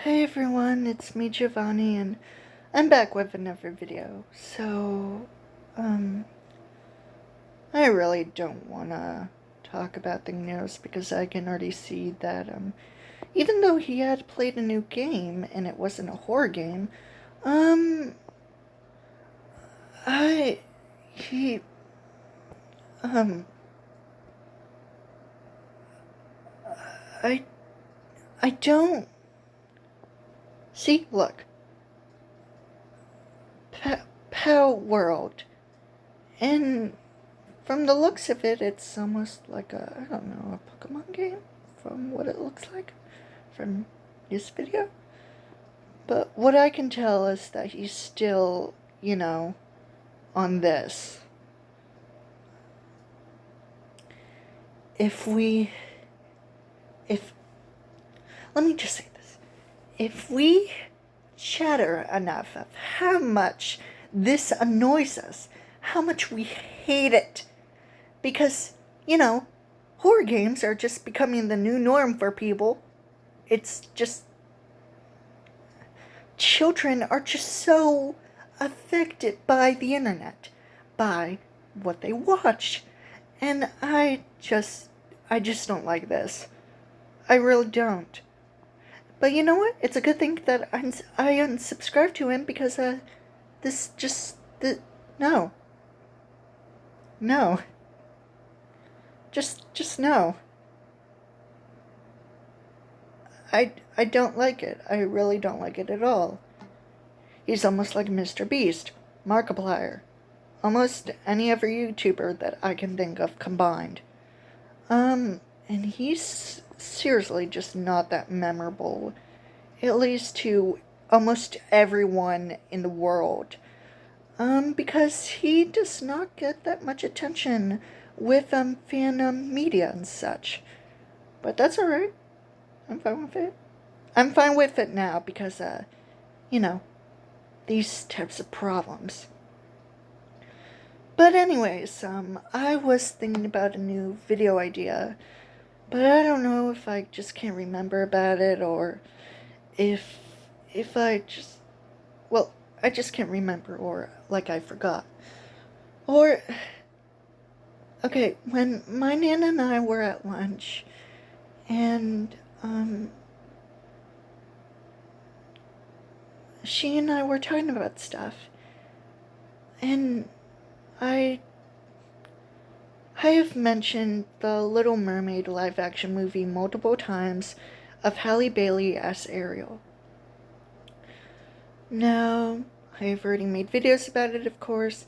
Hey everyone, it's me Giovanni and I'm back with another video. I really don't want to talk about the news because I can already see that even though he had played a new game and it wasn't a horror game, um I he um I I don't see, look, Pow World, and from the looks of it, it's almost like a Pokemon game from what it looks like from this video. But what I can tell is that he's still, on this. If we, if, let me just say this. If we chatter enough of how much this annoys us, how much we hate it, because, horror games are just becoming the new norm for people. It's just, children are just so affected by the internet, by what they watch. And I just don't like this. I really don't. But you know what? It's a good thing that I unsubscribed to him because, no. No. Just no. I don't like it. I really don't like it at all. He's almost like Mr. Beast, Markiplier, almost any other YouTuber that I can think of combined. And he's seriously just not that memorable, at least to almost everyone in the world. Because he does not get that much attention with fan media and such. But that's alright. I'm fine with it. I'm fine with it now because, these types of problems. But anyways, I was thinking about a new video idea, but I don't know if I just can't remember about it or if I just, well, I just can't remember or like I forgot. Or, okay, when my Nana and I were at lunch and, she and I were talking about stuff, and I have mentioned the Little Mermaid live action movie multiple times of Halle Bailey as Ariel. Now, I have already made videos about it, of course,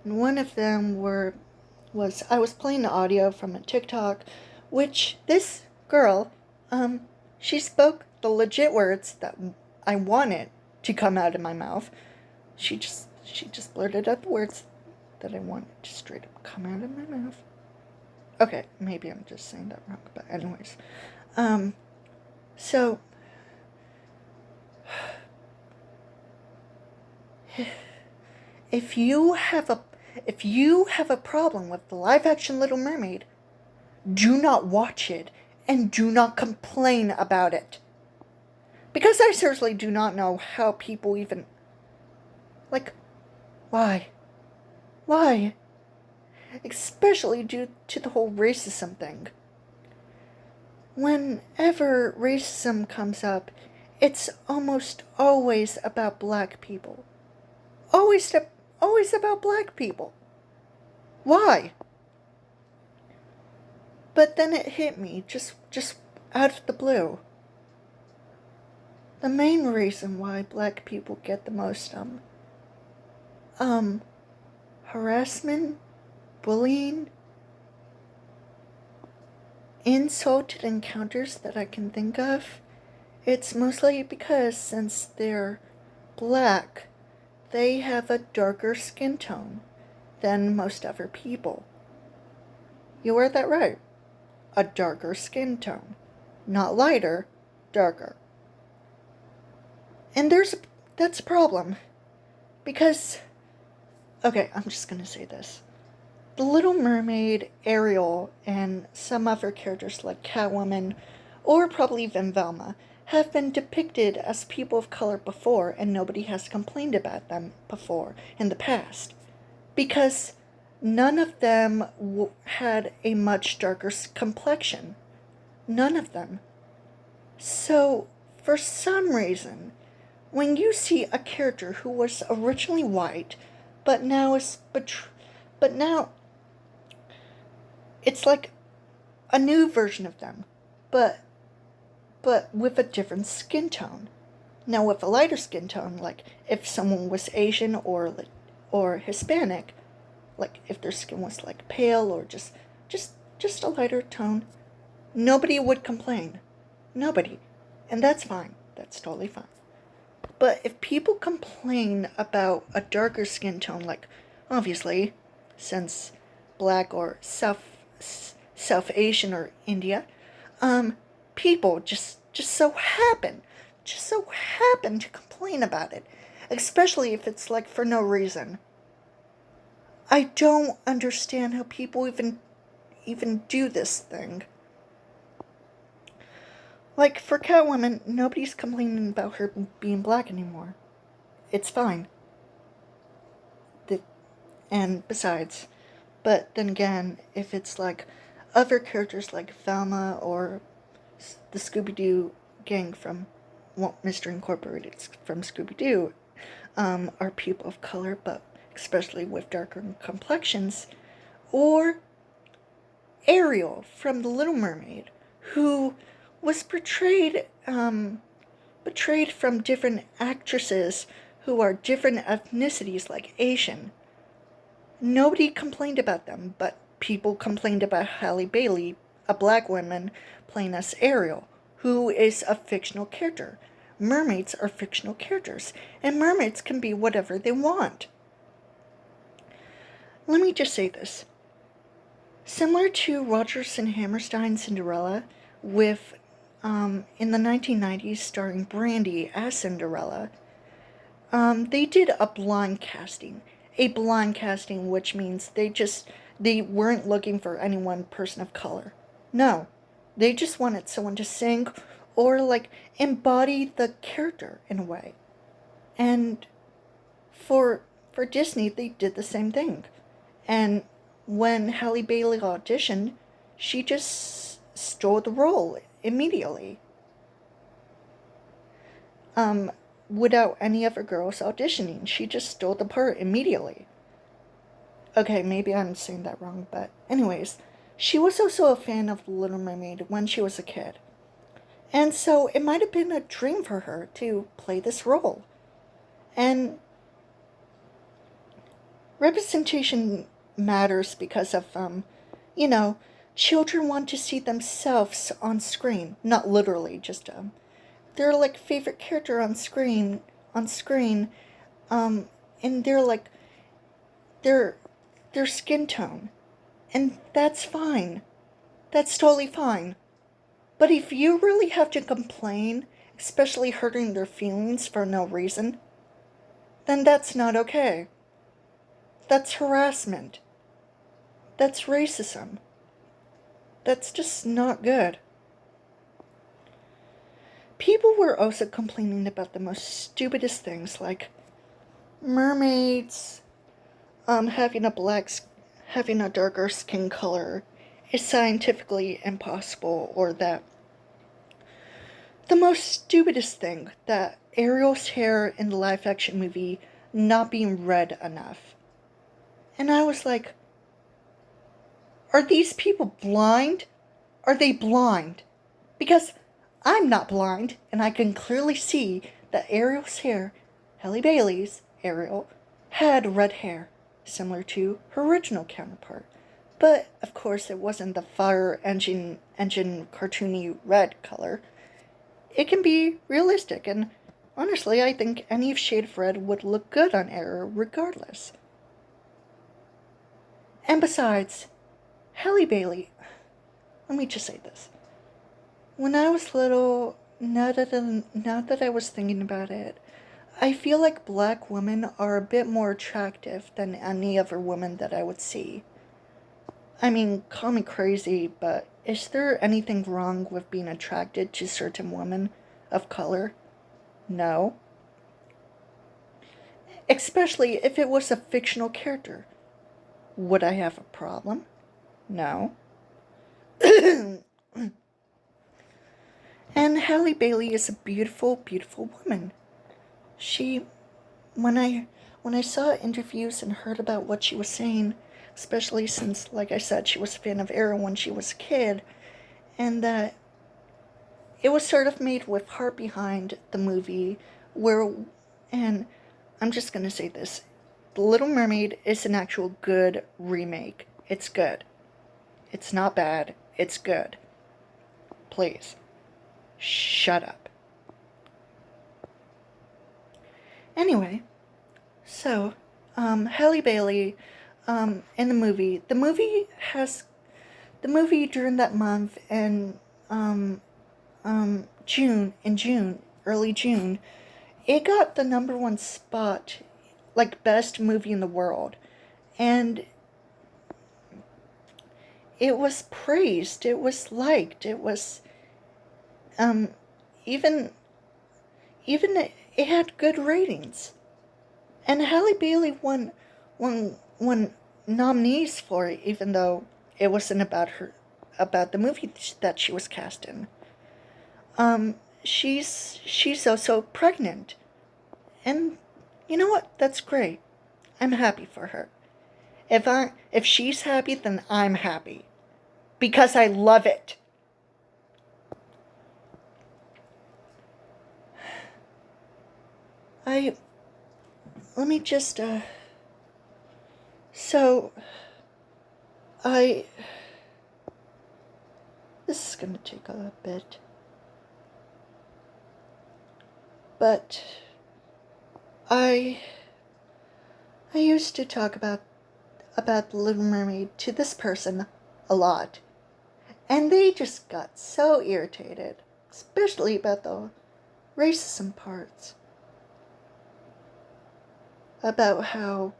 and one of them was I was playing the audio from a TikTok, which this girl, she spoke the legit words that I wanted to come out of my mouth. She just blurted out the words that I wanted to straight up come out of my mouth. Okay, maybe I'm just saying that wrong, but anyways. So if you have a problem with the live action Little Mermaid, do not watch it and do not complain about it. Because I seriously do not know how people even, like, why? Why? Especially due to the whole racism thing. Whenever racism comes up, it's almost always about black people. Always about black people. Why? But then it hit me, just out of the blue. The main reason why black people get the most, harassment, bullying, insulted encounters that I can think of, it's mostly because since they're black, they have a darker skin tone than most other people. You heard that right. A darker skin tone. Not lighter, darker. And that's a problem. Because, okay, I'm just gonna say this. The Little Mermaid, Ariel, and some other characters like Catwoman, or probably even Velma, have been depicted as people of color before, and nobody has complained about them before in the past. Because none of them had a much darker complexion. None of them. So, for some reason, when you see a character who was originally white, but now but now it's like a new version of them, but with a different skin tone. Now, with a lighter skin tone, like if someone was Asian or Hispanic, like if their skin was like pale or just a lighter tone, nobody would complain. Nobody. And that's fine. That's totally fine. But if people complain about a darker skin tone, like obviously, since black or South Asian or India, people just so happen to complain about it, especially if it's like for no reason. I don't understand how people even do this thing. Like, for Catwoman, nobody's complaining about her being black anymore. It's fine. And besides, but then again, if it's like other characters like Velma or the Scooby-Doo gang from Mystery Incorporated from Scooby-Doo, are people of color, but especially with darker complexions, or Ariel from The Little Mermaid, who was portrayed from different actresses who are different ethnicities, like Asian. Nobody complained about them, but people complained about Halle Bailey, a black woman, playing as Ariel, who is a fictional character. Mermaids are fictional characters, and mermaids can be whatever they want. Let me just say this. Similar to Rodgers and Hammerstein's Cinderella, with in the 1990s starring Brandy as Cinderella, they did a blind casting. A blind casting, which means they weren't looking for any one person of color. No, they just wanted someone to sing or like embody the character in a way. And for Disney, they did the same thing. And when Halle Bailey auditioned, she just stole the role immediately. Without any other girls auditioning, she just stole the part immediately. Okay, maybe I'm saying that wrong, but anyways, she was also a fan of Little Mermaid when she was a kid. And so it might have been a dream for her to play this role. And representation matters because of, children want to see themselves on screen. Not literally, just, their, like, favorite character on screen, and they're, like, their skin tone. And that's fine. That's totally fine. But if you really have to complain, especially hurting their feelings for no reason, then that's not okay. That's harassment. That's racism. That's just not good. People were also complaining about the most stupidest things, like mermaids having a darker skin color is scientifically impossible, or that the most stupidest thing, that Ariel's hair in the live action movie not being red enough. And I was like, are these people blind? Are they blind? Because I'm not blind, and I can clearly see that Ariel's hair, Halle Bailey's Ariel, had red hair, similar to her original counterpart. But, of course, it wasn't the fire engine cartoony red color. It can be realistic, and honestly, I think any shade of red would look good on Ariel regardless. And besides, Halle Bailey, let me just say this. When I was little, now that I was thinking about it, I feel like black women are a bit more attractive than any other woman that I would see. I mean, call me crazy, but is there anything wrong with being attracted to certain women? of color? No. Especially if it was a fictional character. Would I have a problem? No. And Halle Bailey is a beautiful, beautiful woman. She, when I saw interviews and heard about what she was saying, especially since, like I said, she was a fan of Arrow when she was a kid, and that it was sort of made with heart behind the movie, where, and I'm just gonna say this, The Little Mermaid is an actual good remake. It's good. It's not bad. It's good. Please, shut up. Anyway, so, Halle Bailey, in the movie during that month in, early June, it got the number one spot, like best movie in the world. And it was praised, it was liked, it was, um, even, it had good ratings. And Halle Bailey won nominees for it, even though it wasn't about the movie that she was cast in. She's also pregnant, and you know what? That's great. I'm happy for her. If she's happy, then I'm happy because I love it. I let me just so I this is going to take a bit. But I used to talk about The Little Mermaid to this person a lot. And they just got so irritated, especially about the racism parts. About how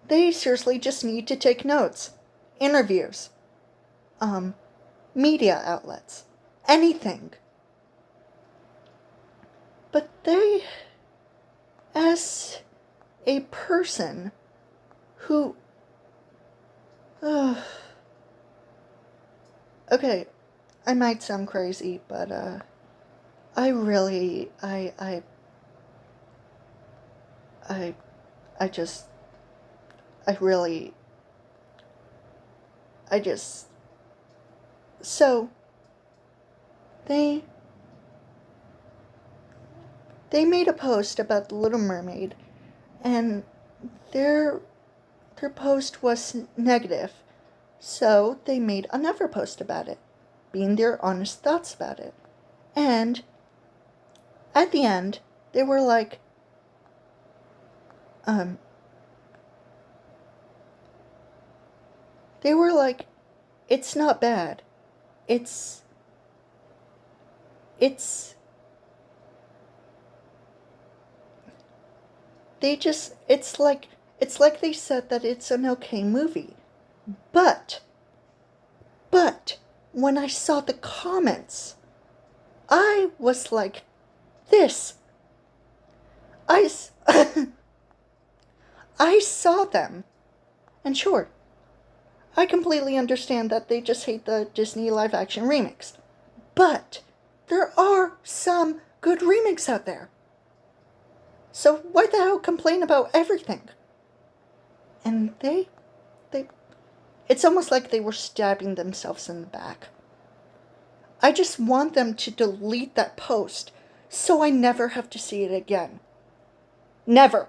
they seriously just need to take notes. Interviews. Media outlets. Anything. But they, as a person who, okay, I might sound crazy, but, I really, I just, I really, I just, so, they made a post about The Little Mermaid, and their post was negative, so they made another post about it, being their honest thoughts about it. And at the end, they were like, it's not bad. It's it's like they said that it's an okay movie. But when I saw the comments, I was like, this. I I saw them. And sure, I completely understand that they just hate the Disney live action remakes. But there are some good remakes out there. So why the hell complain about everything? And it's almost like they were stabbing themselves in the back. I just want them to delete that post so I never have to see it again. Never.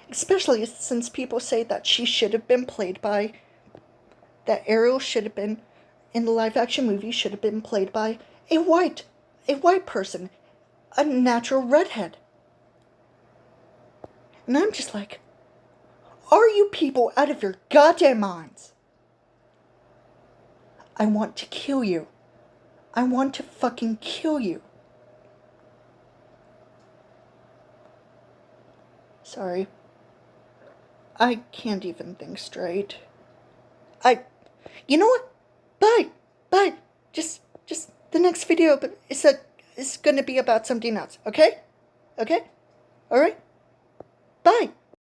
Especially since people say that she should have been played by, that Ariel should have been, in the live action movie, should have been played by a white person, a natural redhead. And I'm just like, are you people out of your goddamn minds? I want to kill you. I want to fucking kill you. Sorry. I can't even think straight. You know what? Bye. Bye. Just the next video, but it's gonna be about something else. Okay? Okay? All right. Bye.